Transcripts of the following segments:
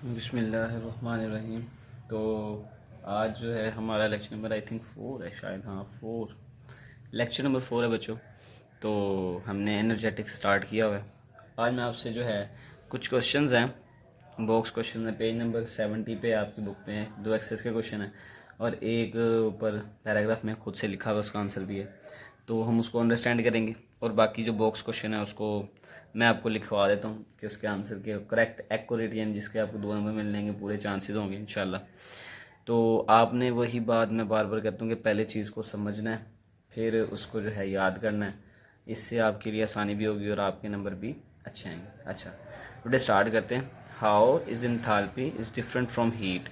बिस्मिल्लाहिर्रहमानिर्रहीम। तो आज जो है हमारा लेक्चर नंबर आई थिंक 4 है शायद, हाँ 4, लेक्चर नंबर 4 है बच्चों। तो हमने एनर्जेटिक्स स्टार्ट किया हुआ है। आज मैं आपसे जो है कुछ क्वेश्चंस हैं, बॉक्स क्वेश्चन है, पेज नंबर 70 पे आपकी बुक में 2 एक्सेस के क्वेश्चन है और एक ऊपर पैराग्राफ में खुद से लिखा हुआ उसका आंसर भी है। तो हम उसको अंडरस्टैंड करेंगे और बाकी जो बॉक्स क्वेश्चन है उसको मैं आपको लिखवा देता हूँ कि उसके आंसर के करेक्ट एक्यूरेट यानी जिसके आपको 2 नंबर मिलने के पूरे चांसेस होंगे इंशाल्लाह। तो आपने वही बात मैं बार बार कहता हूँ कि पहले चीज़ को समझना है, फिर उसको जो है याद करना है। इससे आपके लिए आसानी भी होगी और आपके नंबर भी अच्छे आएंगे। अच्छा, टुडे स्टार्ट करते हैं। How is enthalpy is different from heat.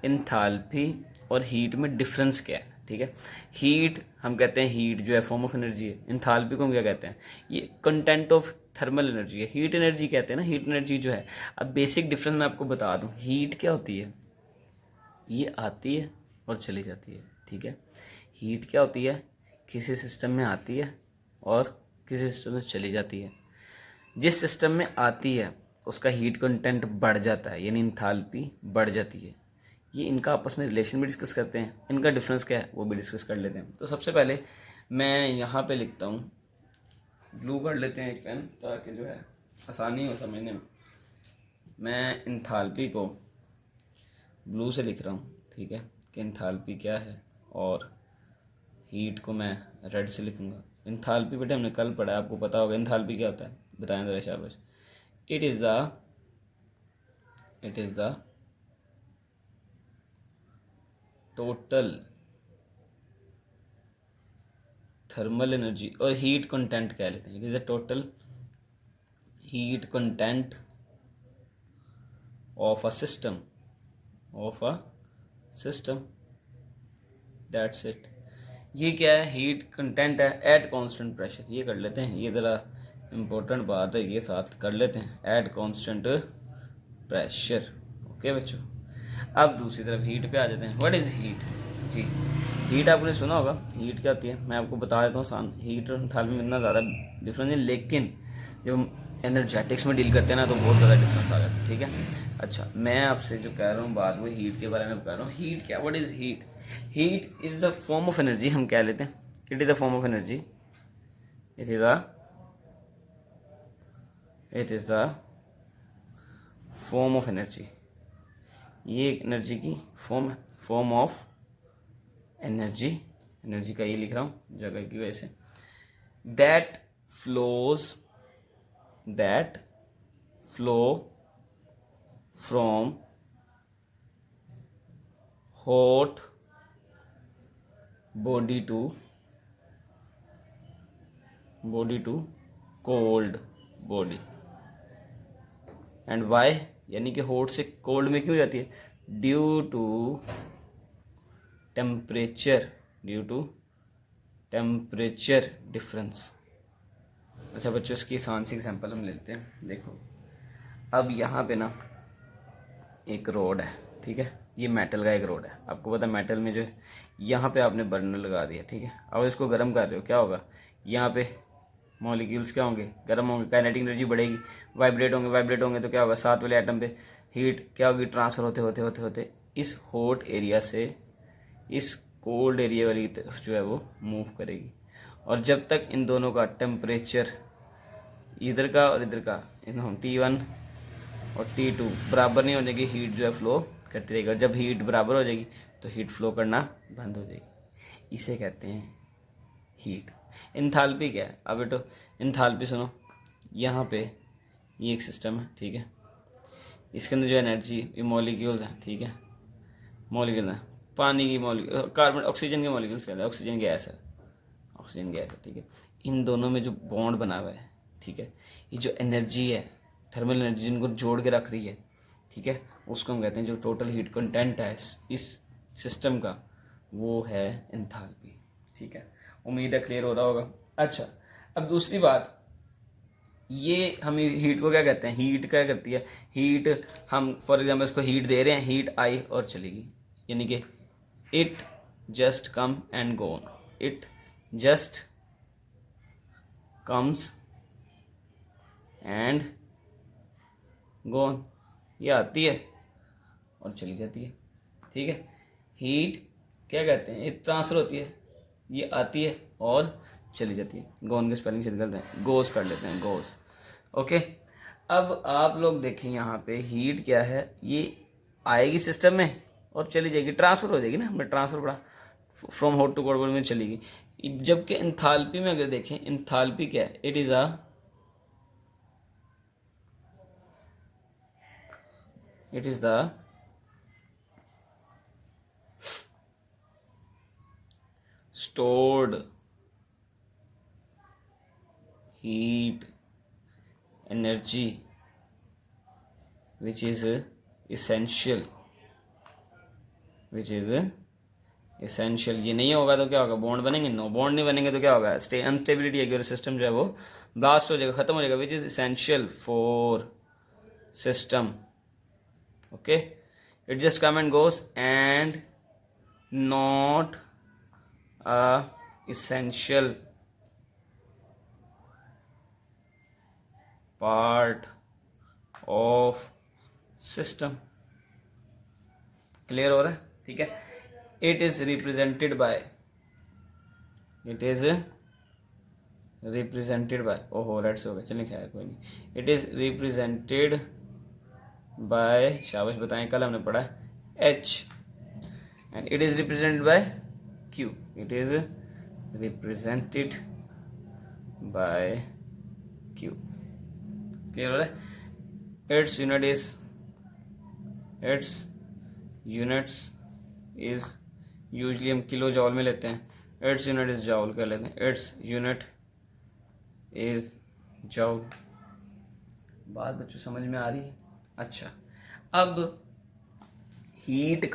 Enthalpy और हीट में डिफरेंस क्या है? ठीक है, हीट हम कहते हैं, हीट जो है फॉर्म ऑफ एनर्जी है। इंथाल्पी को हम क्या कहते हैं? ये कंटेंट ऑफ थर्मल एनर्जी है। हीट एनर्जी कहते हैं ना, हीट एनर्जी जो है। अब बेसिक डिफरेंस मैं आपको बता दूं, हीट क्या होती है? ये आती है और चली जाती है। ठीक है, हीट क्या होती है? किसी सिस्टम में आती है और किसी सिस्टम में चली जाती है। जिस सिस्टम में आती है उसका हीट कंटेंट बढ़ जाता है, यानी इंथाल्पी बढ़ जाती है। ये इनका आपस में रिलेशन भी डिस्कस करते हैं, इनका डिफरेंस क्या है वो भी डिस्कस कर लेते हैं। तो सबसे पहले मैं यहाँ पे लिखता हूँ, ब्लू कर लेते हैं एक पेन ताकि जो है आसानी हो समझने में। मैं इंथाल्पी को ब्लू से लिख रहा हूँ, ठीक है, कि इंथाल्पी क्या है, और हीट को मैं रेड से लिखूँगा। इंथाल्पी बेटे हमने कल पढ़ा है, आपको पता होगा इंथाल्पी क्या होता है, बताएं ज़रा शाबाश। It is the total thermal energy, और हीट कंटेंट कह लेते हैं। It is the total heat content of a system, that's it. ये क्या है? हीट कंटेंट है एट कांस्टेंट प्रेशर। ये कर लेते हैं, ये ज़रा इम्पोर्टेंट बात है, ये साथ कर लेते हैं, एट कांस्टेंट प्रेशर। ओके बच्चों, अब दूसरी तरफ हीट पे आ जाते हैं। What is heat? जी, हीट आपने सुना होगा, हीट क्या होती है मैं आपको बता देता हूँ आसान। हीट और एंथैल्पी में इतना ज़्यादा डिफरेंस है, लेकिन जब हम एनर्जेटिक्स में डील करते हैं ना तो बहुत ज़्यादा डिफरेंस आ जाता है। ठीक है, अच्छा मैं आपसे जो कह रहा हूँ बात वो हीट के बारे में कह रहा हूँ। हीट क्या? What is heat? Heat is the form of energy, हम कह लेते हैं it is the form of energy, it is the it is the form of energy. ये एक एनर्जी की फॉर्म है, फॉर्म ऑफ एनर्जी। एनर्जी का ये लिख रहा हूँ जगह की वजह से। That flows that flow from hot body to cold body. And why, यानी कि हॉट से कोल्ड में क्यों जाती है? Due to temperature, difference. अच्छा बच्चों, इसकी आसान सी एग्जांपल हम लेते हैं। देखो, अब यहाँ पे ना एक रोड है, ठीक है, ये मेटल का एक रोड है। आपको पता है मेटल में जो है, यहाँ पे आपने बर्नर लगा दिया, ठीक है। अब इसको गर्म कर रहे हो, क्या होगा? यहाँ पे मॉलिक्यूल्स क्या होंगे? गर्म होंगे, काइनेटिक एनर्जी बढ़ेगी, वाइब्रेट होंगे तो क्या होगा? साथ वाले एटम पे हीट क्या होगी? ट्रांसफर होते होते होते होते इस हॉट एरिया से इस कोल्ड एरिया वाली तरफ जो है वो मूव करेगी। और जब तक इन दोनों का टेम्परेचर, इधर का और इधर का, T1 और T2 बराबर नहीं होने की, हीट जो है फ्लो करती रहेगी। और जब हीट बराबर हो जाएगी तो हीट फ्लो करना बंद हो जाएगी। इसे कहते हैं हीट। इंथाल्पी क्या है? अब बेटो इंथाल्पी सुनो, यहाँ पे ये एक सिस्टम है, ठीक है, इसके अंदर जो एनर्जी, ये मॉलिक्यूल्स हैं, ठीक है, मॉलिक्यूल हैं, पानी की मॉलिक्यूल, कार्बन ऑक्सीजन के मॉलिक्यूल्स कहते हैं, ऑक्सीजन गैस है, ठीक है। इन दोनों में जो बॉन्ड बना हुआ है, ठीक है, ये जो एनर्जी है, थर्मल एनर्जी जिनको जोड़ के रख रही है, ठीक है, उसको हम कहते हैं, जो टोटल हीट कंटेंट है इस सिस्टम का, वो है एंथैल्पी। ठीक है, उम्मीद है क्लियर हो रहा होगा। अच्छा, अब दूसरी बात, ये हम हीट को क्या कहते हैं? हीट क्या करती है? हीट, हम फॉर एग्जाम्पल इसको हीट दे रहे हैं, हीट आई और चलेगी, यानी कि it just come and gone, it just comes and gone, ये आती है और चली जाती है। ठीक है, हीट क्या कहते हैं, ये ट्रांसफ़र होती है, ये आती है और चली जाती है। गोन की स्पेलिंग सीधी करते हैं, गोज कर लेते हैं, गोज। ओके, अब आप लोग देखें यहाँ पे हीट क्या है, ये आएगी सिस्टम में और चली जाएगी, ट्रांसफ़र हो जाएगी ना, हमने ट्रांसफ़र पढ़ा, फ्रॉम हॉट टू कोल्ड में चलेगी। जबकि इंथाल्पी में अगर देखें, इंथाल्पी क्या है, it is the stored heat energy which is essential, ये नहीं होगा तो क्या होगा, बॉन्ड बनेंगे, नो बॉन्ड नहीं बनेंगे तो क्या होगा, अनस्टेबिलिटी है, और सिस्टम जो है वो ब्लास्ट हो जाएगा, खत्म हो जाएगा, which is essential for system. Okay, it just come and goes and not essential part of system। Clear हो रहा है? ठीक है, इट इज रिप्रेजेंटेड बाय, ओहो लेट्स हो गया, चलिए खैर कोई नहीं, इट इज रिप्रेजेंटेड बाय, शाबाश बताएं, कल हमने पढ़ा H and it is represented by Q, it is represented by Q। Clear हो रहा है? its units is यूजली हम किलो जॉल में लेते हैं, इट्स यूनिट इज जॉल कर लेते हैं, इट्स यूनिट इज जॉल। बात बच्चों समझ में आ रही है? अच्छा, अब हीट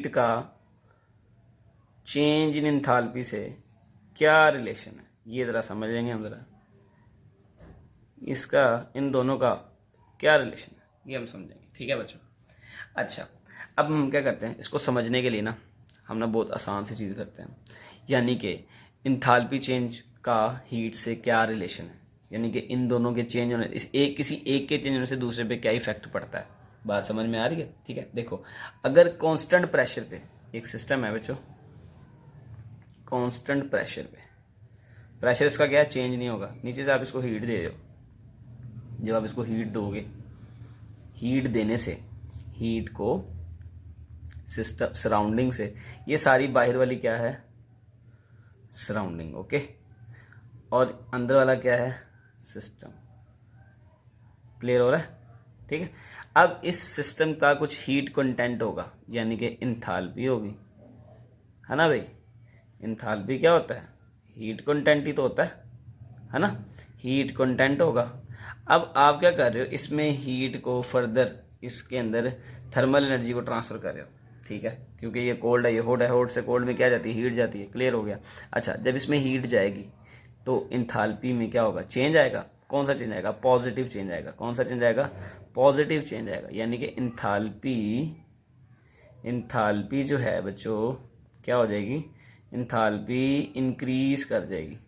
का चेंज इन एंथैल्पी से क्या रिलेशन है, ये ज़रा समझ लेंगे हम ज़रा, इसका इन दोनों का क्या रिलेशन है ये हम समझेंगे। ठीक है बच्चों? अच्छा, अब हम क्या करते हैं, इसको समझने के लिए ना हम ना बहुत आसान सी चीज़ करते हैं, यानी कि एंथैल्पी चेंज का हीट से क्या रिलेशन है, यानी कि इन दोनों के चेंज होने, किसी एक के चेंज होने से दूसरे पे क्या इफेक्ट पड़ता है। बात समझ में आ रही है? ठीक है, देखो, अगर कांस्टेंट प्रेशर पे एक सिस्टम है बच्चों, कांस्टेंट प्रेशर इसका क्या है, चेंज नहीं होगा, नीचे से आप इसको हीट दे रहे हो, जब आप इसको हीट दोगे, हीट देने से हीट को सिस्टम सराउंडिंग से, ये सारी बाहर वाली क्या है, सराउंडिंग, ओके, और अंदर वाला क्या है, सिस्टम। क्लियर हो रहा है? ठीक है, अब इस सिस्टम का कुछ हीट कंटेंट होगा, यानी कि इंथैल्पी होगी, है ना भाई? इंथैल्पी क्या होता है, हीट कंटेंट ही तो होता है ना, हीट कंटेंट होगा। अब आप क्या कर रहे हो, इसमें हीट को फर्दर इसके अंदर थर्मल एनर्जी को ट्रांसफ़र कर रहे हो, ठीक है, क्योंकि ये कोल्ड है, ये हॉट है, हॉट से कोल्ड में क्या जाती है, हीट जाती है। क्लियर हो गया? अच्छा, जब इसमें हीट जाएगी तो इंथैल्पी में क्या होगा, चेंज आएगा। कौन सा चेंज आएगा, पॉजिटिव चेंज आएगा। कौन सा चेंज आएगा, पॉजिटिव चेंज आएगा, यानी कि इंथैल्पी जो है बच्चों क्या हो जाएगी, इंथैल्पी इंक्रीज कर जाएगी।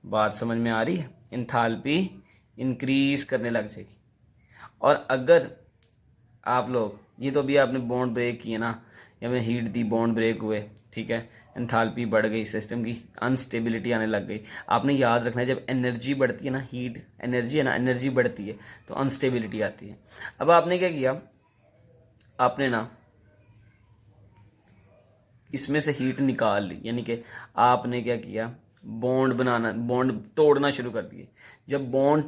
बात समझ में आ रही है? इंथैल्पी इंक्रीज करने लग जाएगी। और अगर आप लोग, ये तो भी आपने बॉन्ड ब्रेक किए ना, या में हीट दी, बॉन्ड ब्रेक हुए, ठीक है, एंथैल्पी बढ़ गई, सिस्टम की अनस्टेबिलिटी आने लग गई। आपने याद रखना है, जब एनर्जी बढ़ती है ना, हीट एनर्जी है ना, एनर्जी बढ़ती है तो अनस्टेबिलिटी आती है। अब आपने क्या किया, आपने ना इसमें से हीट निकाल ली, यानी कि आपने क्या किया, बॉन्ड तोड़ना शुरू कर दिए। जब बॉन्ड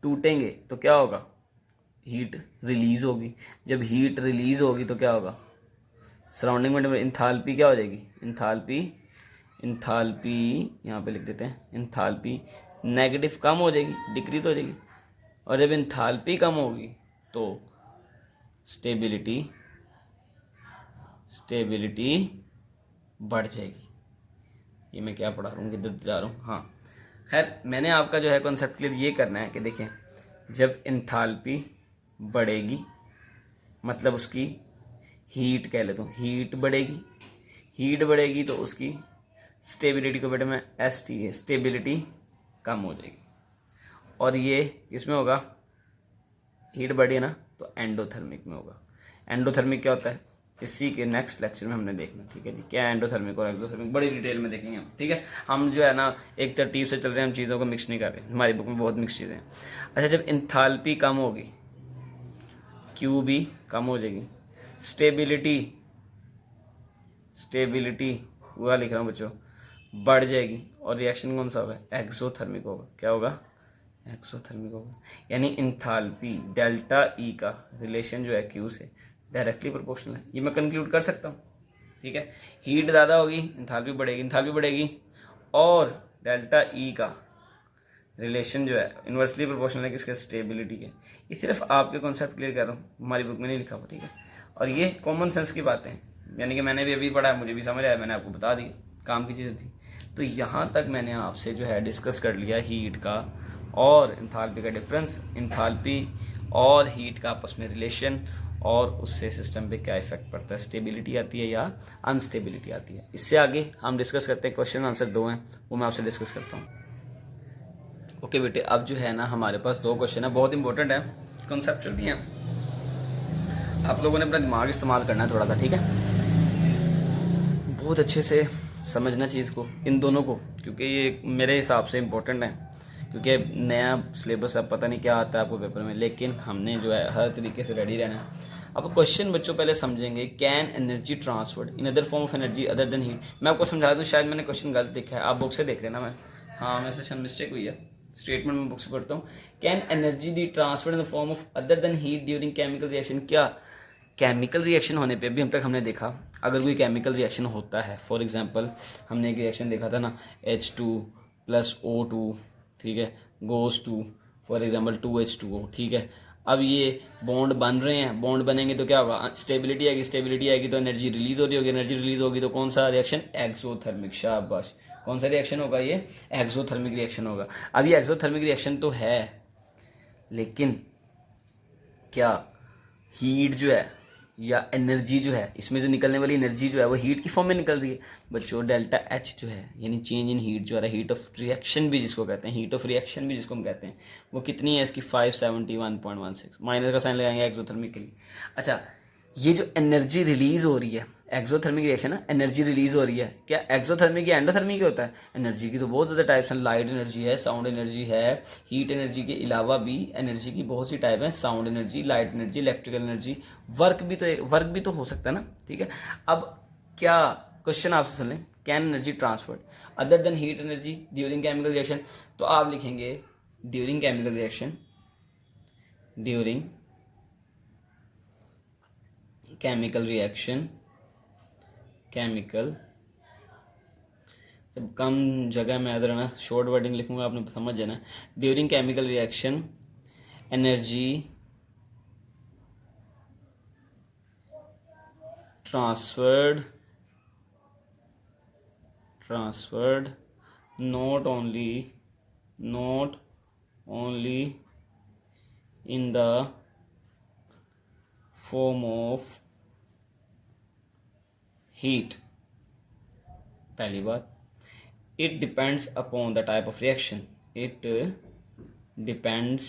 टूटेंगे तो क्या होगा, हीट रिलीज होगी। जब हीट रिलीज होगी तो क्या होगा, सराउंडिंग में इंथैल्पी क्या हो जाएगी, इंथैल्पी यहाँ पे लिख देते हैं, इंथैल्पी नेगेटिव कम हो जाएगी, डिक्रीज हो जाएगी। और जब इंथैल्पी कम होगी तो स्टेबिलिटी बढ़ जाएगी। ये मैं क्या पढ़ा रहा हूँ, किधर जा रहा हूँ, हाँ खैर, मैंने आपका जो है कॉन्सेप्ट क्लियर ये करना है कि देखें, जब इंथैल्पी बढ़ेगी मतलब उसकी हीट कह लेता हूँ, हीट बढ़ेगी तो उसकी स्टेबिलिटी को बेटे मैं ST है, स्टेबिलिटी कम हो जाएगी। और ये किसमें होगा, हीट बढ़ी है ना तो एंडोथर्मिक में होगा। एंडोथर्मिक क्या होता है इसी के नेक्स्ट लेक्चर में हमने देखना, ठीक है जी। क्या एंडोथर्मिक और एक्सोथर्मिक बड़ी डिटेल में देखेंगे हम, ठीक है। हम जो है ना एक तरतीब से चल रहे हैं, हम चीज़ों को मिक्स नहीं कर रहे, हमारी बुक में बहुत मिक्स चीज़ें हैं। अच्छा, जब इंथाल्पी कम होगी क्यू भी कम हो जाएगी, स्टेबिलिटी स्टेबिलिटी पूरा लिख रहा हूँ बच्चों, बढ़ जाएगी, और रिएक्शन कौन सा होगा एक्सोथर्मिक होगा। क्या होगा एक्सोथर्मिक होगा। यानी इंथाल्पी डेल्टा ई का रिलेशन जो है क्यू से डायरेक्टली प्रोपोर्शनल है, ये मैं कंक्लूड कर सकता हूँ, ठीक है। हीट ज़्यादा होगी इंथाल्पी बढ़ेगी और डेल्टा ई का रिलेशन जो है इन्वर्सली प्रोपोर्शनल है किसके स्टेबिलिटी के। ये सिर्फ आपके कॉन्सेप्ट क्लियर कर रहा हूँ, हमारी बुक में नहीं लिखा हुआ, ठीक है। और ये कॉमन सेंस की बातें हैं, यानी कि मैंने भी अभी पढ़ा है, मुझे भी समझ आया, मैंने आपको बता दी, काम की चीज़ें थी। तो यहाँ तक मैंने आपसे जो है डिस्कस कर लिया हीट का और इंथाल्पी का डिफरेंस, इंथाल्पी और हीट का आपस में रिलेशन, और उससे सिस्टम पे क्या इफेक्ट पड़ता है, स्टेबिलिटी आती है या अनस्टेबिलिटी आती है। इससे आगे हम डिस्कस करते हैं, क्वेश्चन आंसर 2 हैं, वो मैं आपसे डिस्कस करता हूँ। ओके बेटे, अब जो है ना हमारे पास 2 क्वेश्चन है, बहुत इंपॉर्टेंट है, कॉन्सेप्चुअल भी हैं, आप लोगों ने अपना दिमाग इस्तेमाल करना है थोड़ा सा, ठीक है। बहुत अच्छे से समझना चीज़ को, इन दोनों को, क्योंकि ये मेरे हिसाब से इम्पोर्टेंट है, क्योंकि नया सिलेबस अब पता नहीं क्या आता है आपको पेपर में, लेकिन हमने जो है हर तरीके से रेडी रहना है। अब क्वेश्चन बच्चों पहले समझेंगे, can energy transferred in other form of energy other than heat. मैं आपको समझा दूँ, शायद मैंने क्वेश्चन गलत लिखा है, आप बुक से देख लेना। हाँ मेरे से मिस्टेक हुई है, स्टेटमेंट में बुक से पढ़ता हूँ। Can energy the transferred in the form of other than heat during chemical reaction. क्या केमिकल रिएक्शन होने पे भी हम तक हमने देखा, अगर कोई केमिकल रिएक्शन होता है, फॉर एग्जांपल हमने एक रिएक्शन देखा था ना, H2 + O2, ठीक है, goes to for example 2H2O, ठीक है। अब ये बॉन्ड बन रहे हैं, बॉन्ड बनेंगे तो क्या होगा, स्टेबिलिटी आएगी तो एनर्जी रिलीज हो रही होगी, एनर्जी रिलीज होगी तो कौन सा रिएक्शन, एक्सोथर्मिक। शाबाश, कौन सा रिएक्शन होगा ये, एक्सोथर्मिक रिएक्शन होगा। अब ये एक्सोथर्मिक रिएक्शन तो है, लेकिन क्या हीट जो है या एनर्जी जो है, इसमें जो निकलने वाली एनर्जी जो है वो हीट की फॉर्म में निकल रही है बच्चों। डेल्टा एच जो है यानी चेंज इन हीट जो है, हीट ऑफ रिएक्शन भी जिसको कहते हैं, हीट ऑफ रिएक्शन भी जिसको हम कहते हैं, वो कितनी है इसकी 571.16, माइनस का साइन लगाएंगे एक्सोथर्मिक के लिए। अच्छा, ये जो एनर्जी रिलीज हो रही है, एक्सोथर्मिक रिएक्शन है, एनर्जी रिलीज हो रही है, क्या एक्सोथर्मिक या एंडोथर्मिक होता है। एनर्जी की तो बहुत ज़्यादा टाइप्स हैं, लाइट एनर्जी है, साउंड एनर्जी है, हीट एनर्जी के अलावा भी एनर्जी की बहुत सी टाइप हैं, sound energy, light energy, electrical energy, work भी तो हो सकता है ना, ठीक है। अब क्या क्वेश्चन आपसे सुन लें, can energy transferred other than heat energy during chemical reaction, तो आप लिखेंगे during chemical reaction, during chemical reaction, chemical, जब कम जगह में अदर ना शॉर्ट वर्डिंग लिखूंगा आपने समझ जाना। During chemical reaction energy transferred not only in the form of heat, पहली बात, it depends upon the type of reaction, it depends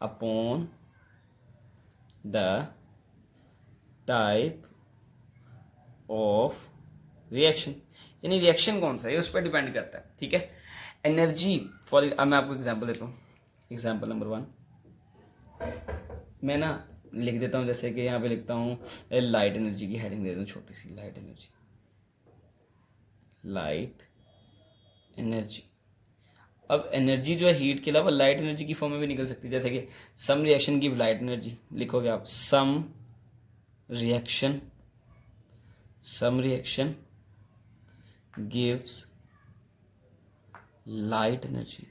upon the type of reaction, यानी रिएक्शन कौन सा है उस पर डिपेंड करता है, ठीक है। एनर्जी फॉर, अब मैं आपको एग्जांपल देता हूँ, एग्जांपल नंबर 1 मैं ना लिख देता हूँ, जैसे कि यहाँ पे लिखता हूँ लाइट एनर्जी की हेडिंग दे देता हूँ छोटी सी, लाइट एनर्जी। अब एनर्जी जो है हीट के अलावा लाइट एनर्जी की फॉर्म में भी निकल सकती है, जैसे कि some reaction give light energy, लिखोगे आप some reaction gives light energy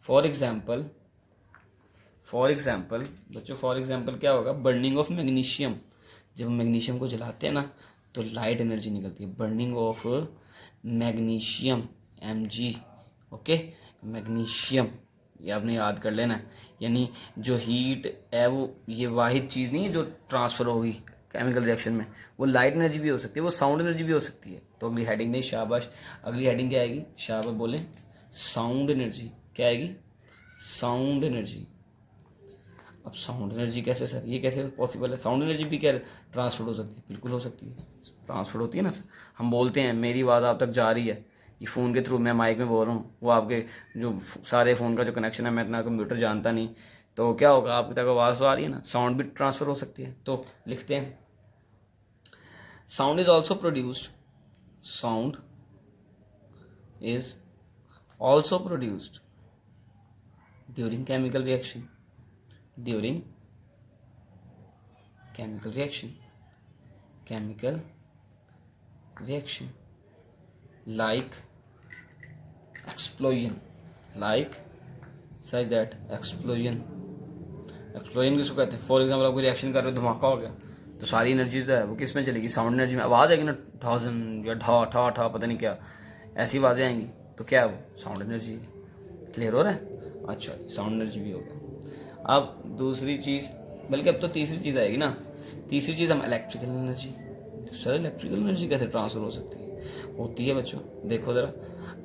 for example बच्चों, फॉर एग्जाम्पल क्या होगा, बर्निंग ऑफ मैग्नीशियम, जब हम मैग्नीशियम को जलाते हैं ना तो लाइट एनर्जी निकलती है, burning of magnesium Mg, okay, magnesium, ये आपने याद कर लेना है। यानी जो हीट है वो ये वाहिद चीज़ नहीं है जो ट्रांसफ़र होगी केमिकल रिएक्शन में, वो लाइट एनर्जी भी हो सकती है, वो साउंड एनर्जी भी हो सकती है, तो अगली हेडिंग नहीं, शाबाश। अगली हेडिंग क्या आएगी, शाबाश बोलें, साउंड एनर्जी। क्या आएगी, साउंड एनर्जी। अब साउंड एनर्जी कैसे सर, ये कैसे पॉसिबल है, साउंड एनर्जी भी क्या ट्रांसफर हो सकती है, बिल्कुल हो सकती है, ट्रांसफर होती है ना सर। हम बोलते हैं मेरी आवाज़ आप तक जा रही है, ये फ़ोन के थ्रू, मैं माइक में बोल रहा हूँ, वो आपके जो सारे फ़ोन का जो कनेक्शन है, मैं इतना कंप्यूटर जानता नहीं, तो क्या होगा, आपकी तक आवाज़ तो आ रही है ना, साउंड भी ट्रांसफ़र हो सकती है। तो लिखते हैं, sound is also produced, sound is also produced during chemical reaction, during chemical reaction, chemical reaction, like explosion, like such that explosion, explosion किसको कहते हैं, फॉर एग्जाम्पल आपको रिएक्शन कर रहे हो, धमाका हो गया, तो सारी एनर्जी जो है वो किस में चलेगी, साउंड एनर्जी में। आवाज़ आएगी ना, थाउजेंड या ढा ठा ठा पता नहीं क्या, ऐसी आवाज़ें आएंगी, तो क्या है वो, साउंड एनर्जी। क्लियर हो रहा है, अच्छा, साउंड एनर्जी भी हो गया। अब दूसरी चीज़, बल्कि अब तो तीसरी चीज़ आएगी ना, तीसरी चीज़ हम electrical energy. Sir electrical energy कैसे ट्रांसफ़र हो सकती है, होती है बच्चों, देखो ज़रा,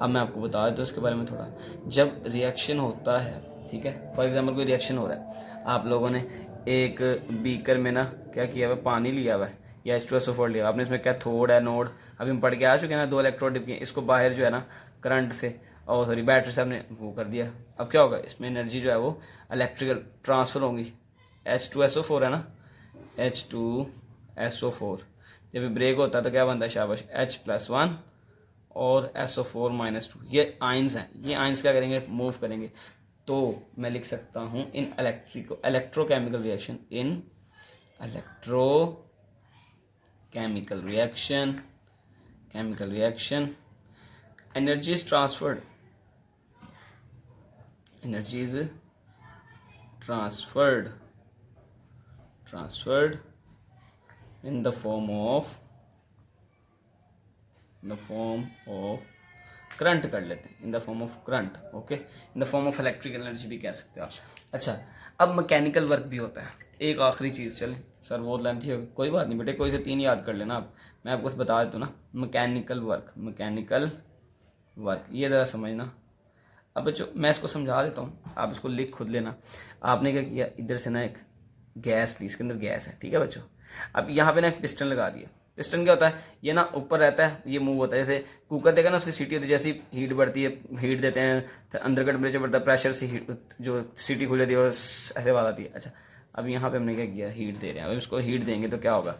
अब मैं आपको बता देता हूँ इसके बारे में थोड़ा। जब रिएक्शन होता है, ठीक है, फॉर एग्जांपल कोई रिएक्शन हो रहा है, आप लोगों ने एक बीकर में ना क्या किया हुआ है, पानी लिया हुआ है या H2SO4 लिया, आपने इसमें क्या थोड़ है, नोड, अभी हम पढ़ के आ चुके हैं ना, 2 इलेक्ट्रोड डिप किए, इसको बाहर जो है ना करंट से और सॉरी बैटरी से हमने वो कर दिया। अब क्या होगा, इसमें एनर्जी जो है वो इलेक्ट्रिकल ट्रांसफ़र होंगी। H2SO4 है ना, H2SO4 जब ब्रेक होता है तो क्या बनता है, शाबाश, H+1 और SO4-2, ये आइंस हैं, ये आइंस क्या करेंगे, मूव करेंगे। तो मैं लिख सकता हूँ in electrochemical reaction, in electrochemical reaction, chemical reaction, energy is transferred, energy is transferred in the form of current कर लेते हैं, in the form of current, okay, in the form of electrical energy भी कह सकते हैं आप। अच्छा, अब मैकेनिकल वर्क भी होता है, एक आखिरी चीज़, चलें सर बहुत लेंथी होगी, कोई बात नहीं बेटे, कोई से 3 याद कर लेना आप, मैं आपको बता देता हूँ ना, मैकेनिकल वर्क, ये ज़रा समझना। अब बच्चों मैं इसको समझा देता हूँ, आप इसको लिख खुद लेना। आपने क्या किया, इधर से ना एक गैस ली, इसके अंदर गैस है, ठीक है बच्चों। अब यहाँ पे ना एक पिस्टन लगा दिया, पिस्टन क्या होता है, ये ना ऊपर रहता है, ये मूव होता है, जैसे कुकर देगा ना, उसकी सीटी होती है, जैसी हीट बढ़ती है, हीट देते हैं तो अंदर का टेम्परेचर बढ़ता है, प्रेशर से हीट जो सीटी खुल जाती है और ऐसे आवाज़ आती है। अच्छा, अब यहाँ पे हमने क्या किया, हीट दे रहे हैं, अब इसको हीट देंगे तो क्या होगा,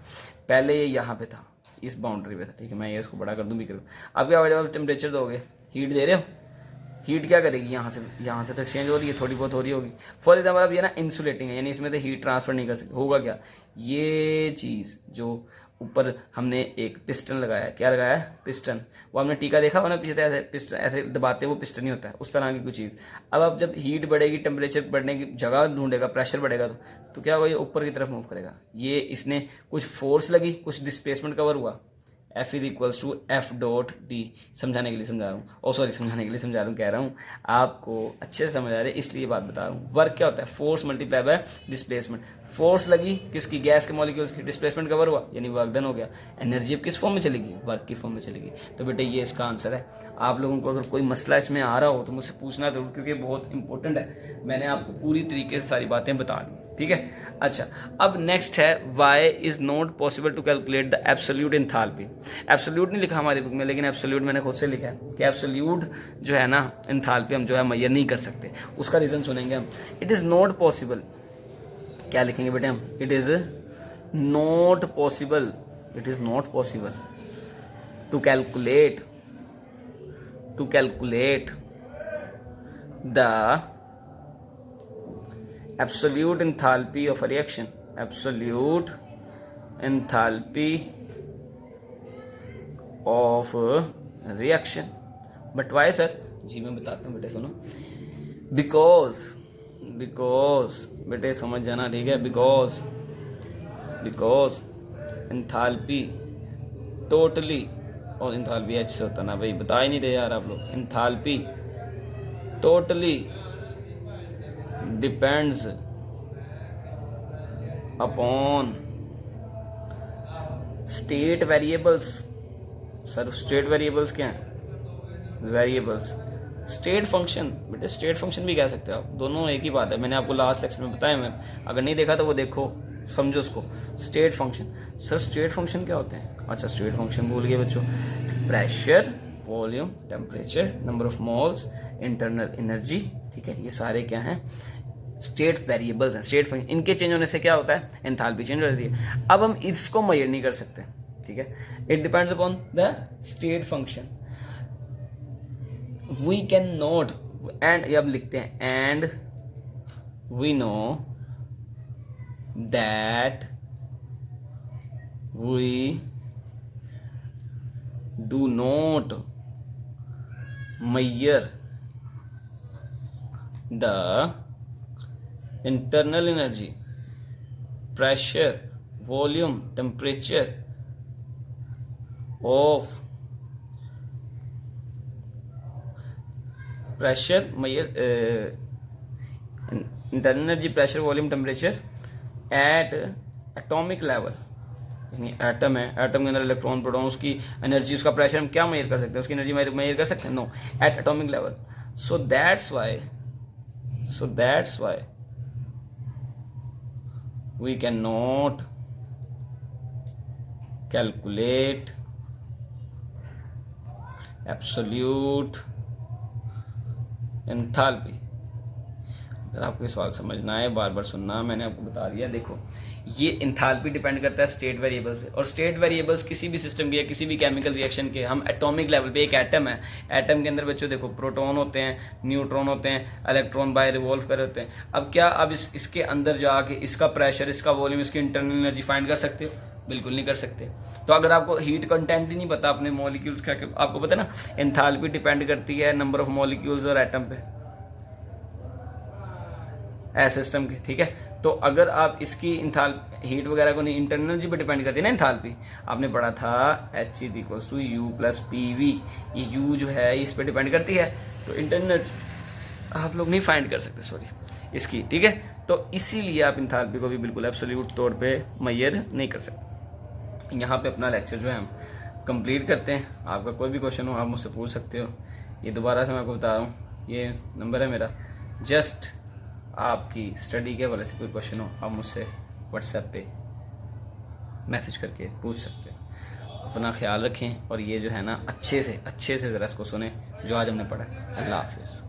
पहले ये यहाँ पे था, इस बाउंड्री पे था, ठीक है, मैं ये इसको बड़ा कर दूँ भी करूँ। अब क्या होगा, जब आप टेम्परेचर दोगे, हीट दे रहे हो, हीट क्या करेगी, यहाँ से तो एक्सचेंज हो रही है, थोड़ी बहुत हो रही होगी। फॉर एग्जाम्पल अब ये ना इंसुलेटिंग है, यानी इसमें तो हीट ट्रांसफर नहीं कर सकते, होगा क्या, ये चीज़ जो ऊपर हमने एक पिस्टन लगाया, क्या लगाया है, पिस्टन, वो हमने टीका देखा हो ना पीछे, ऐसे पिस्टन ऐसे दबाते वो पिस्टन ही होता है, उस तरह की कुछ चीज़। अब जब हीट बढ़ेगी, टेम्परेचर बढ़ने की जगह ढूंढेगा, प्रेशर बढ़ेगा, तो क्या होगा, ये ऊपर की तरफ मूव करेगा, ये इसने कुछ फोर्स लगी, कुछ डिस्प्लेसमेंट कवर हुआ, F is equals to F dot d. समझाने के लिए समझा रहा हूँ, समझाने के लिए समझा रहा हूँ, कह रहा हूँ आपको अच्छे से समझ आ रहे, इसलिए बात बता रहा हूँ। वर्क क्या होता है, force multiply by displacement, force लगी किसकी, गैस के मॉलिक्यूल्स की, डिस्प्लेसमेंट कवर हुआ, यानी वर्क डन हो गया। एनर्जी अब किस फॉर्म में चलेगी, वर्क की फॉर्म में चलेगी। तो बेटे ये इसका आंसर है। आप लोगों को अगर कोई मसला इसमें आ रहा हो तो मुझसे पूछना जरूर, क्योंकि बहुत इंपॉर्टेंट है, मैंने आपको पूरी तरीके से सारी बातें बता दी, ठीक है। अच्छा, अब नेक्स्ट है, why is not possible to calculate the absolute enthalpy. Absolute नहीं लिखा हमारी बुक में, लेकिन एब्सोल्यूट मैंने खुद से लिखा है कि एब्सोल्यूट जो है ना एंथैल्पी हम जो है मेजर नहीं कर सकते। उसका रीज़न सुनेंगे हम। इट इज़ नॉट पॉसिबल, क्या लिखेंगे बेटे हम, it is not possible, it is not possible to calculate the absolute enthalpy of a reaction, absolute enthalpy of a reaction, but why sir, जी मैं बताता हूँ बेटे, सुनो, because बेटे समझ जाना, ठीक है, because enthalpy totally, और enthalpy H से होता ना भाई, बता ही नहीं रहे यार आप लोग, enthalpy totally depends upon state variables, sir state variables क्या हैं? वेरिएबल्स स्टेट फंक्शन, बेटे स्टेट फंक्शन भी कह सकते हो आप, दोनों एक ही बात है। मैंने आपको लास्ट लेक्चर में बताया, मैं अगर नहीं देखा तो वो देखो, समझो उसको। State function, sir state function क्या होते हैं? अच्छा स्टेट फंक्शन भूल गए बच्चों। Pressure, volume, temperature, number of moles, internal energy, ठीक है, ये सारे क्या हैं? स्टेट वेरिएबल्स हैं, स्टेट फंक्शन। इनके चेंज होने से क्या होता है? एंथैल्पी चेंज हो जाती है। अब हम इसको मेजर नहीं कर सकते, ठीक है, it depends upon the state function. We can not, and अब लिखते हैं, and we know that we do not measure the internal energy, pressure, volume, temperature of pressure internal energy, pressure, volume, temperature at atomic level। यानी atom है, atom के अंदर electron proton, उसकी energy, उसका pressure हम क्या मेजर कर सकते हैं? उसकी एनर्जी मेजर कर सकते हैं? No, at atomic level. So that's why we can not calculate absolute enthalpy. अगर आपको सवाल समझना है, बार बार सुनना, मैंने आपको बता दिया। देखो ये एंथैल्पी डिपेंड करता है स्टेट वेरिएबल्स पे, और स्टेट वेरिएबल्स किसी भी सिस्टम के या किसी भी केमिकल रिएक्शन के, हम एटॉमिक लेवल पे, एक एटम है, एटम के अंदर बच्चों देखो प्रोटॉन होते हैं, न्यूट्रॉन होते हैं, इलेक्ट्रॉन बाय रिवॉल्व कर होते हैं। अब क्या अब इसके अंदर जाके इसका प्रेशर, इसका वॉल्यूम, इसकी इंटरनल एनर्जी फाइंड कर सकते हो? बिल्कुल नहीं कर सकते। तो अगर आपको हीट कंटेंट ही नहीं पता अपने मॉलिक्यूल्स का, आपको पता है ना एंथैल्पी डिपेंड करती है नंबर ऑफ मॉलिक्यूल्स और एटम पे, ऐसे सिस्टम के, ठीक है। तो अगर आप इसकी हीट वगैरह को नहीं, इंटरनल एनर्जी पे डिपेंड करती है ना एंथैल्पी। आपने पढ़ा था H=U+PV, ये U जो है इस पे डिपेंड करती है, तो इंटरनल आप लोग नहीं फाइंड कर सकते, सॉरी, इसकी, ठीक है। तो इसीलिए आप एंथैल्पी को भी बिल्कुल एब्सोल्यूट तौर पे मेजर नहीं कर सकते। यहाँ पे अपना लेक्चर जो है हम कंप्लीट करते हैं। आपका कोई भी क्वेश्चन हो आप मुझसे पूछ सकते हो। ये दोबारा से मैं आपको बता रहा हूँ, ये नंबर है मेरा, जस्ट आपकी स्टडी के हवाले से कोई क्वेश्चन हो आप मुझसे व्हाट्सएप पे मैसेज करके पूछ सकते हो। अपना ख्याल रखें, और ये जो है ना अच्छे से ज़रा इसको सुने जो आज हमने पढ़ा। अल्लाह हाफिज़।